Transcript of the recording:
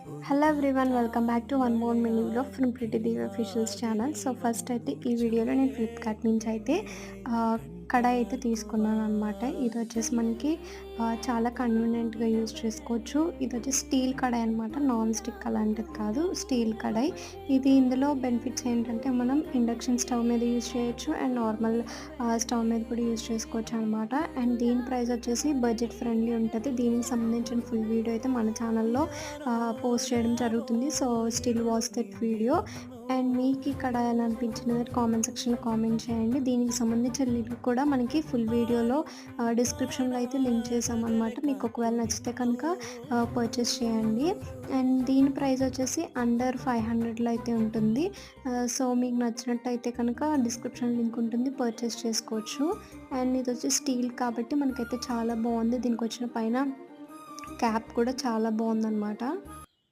Hello everyone, welcome back to one more mini vlog from pretty Divya officials channel. So first అయితే ఈ వీడియోలో నేను Flipkart నుంచి అయితే కడాయి అయితే తీసుకున్నాను అనమాట. ఇది వచ్చేసి మనకి చాలా కన్వీనియంట్గా యూజ్ చేసుకోవచ్చు. ఇది వచ్చి స్టీల్ కడాయి అనమాట, నాన్ స్టిక్ అలాంటిది కాదు, స్టీల్ కడాయి. ఇందులో బెనిఫిట్స్ ఏంటంటే మనం ఇండక్షన్ స్టవ్ మీద యూజ్ చేయొచ్చు అండ్ నార్మల్ స్టవ్ మీద కూడా యూజ్ చేసుకోవచ్చు అనమాట. అండ్ దీని ప్రైస్ వచ్చేసి బడ్జెట్ ఫ్రెండ్లీ ఉంటుంది. దీనికి సంబంధించిన ఫుల్ వీడియో అయితే మన ఛానల్లో పోస్ట్ చేయడం జరుగుతుంది. So still watch that video. And మీకు ఇక్కడ ఎలా అనిపించినది కామెంట్ సెక్షన్లో కామెంట్ చేయండి. దీనికి సంబంధించిన లింక్ కూడా మనకి ఫుల్ వీడియోలో డిస్క్రిప్షన్లో అయితే లింక్ చేసామన్నమాట. మీకు ఒకవేళ నచ్చితే కనుక పర్చేస్ చేయండి. అండ్ దీని ప్రైస్ వచ్చేసి అండర్ 500లో అయితే ఉంటుంది. సో మీకు నచ్చినట్టయితే కనుక డిస్క్రిప్షన్ లింక్ ఉంటుంది, పర్చేస్ చేసుకోవచ్చు. అండ్ ఇది వచ్చి స్టీల్ కాబట్టి మనకైతే చాలా బాగుంది. దీనికి వచ్చిన పైన క్యాప్ కూడా చాలా బాగుందన్నమాట.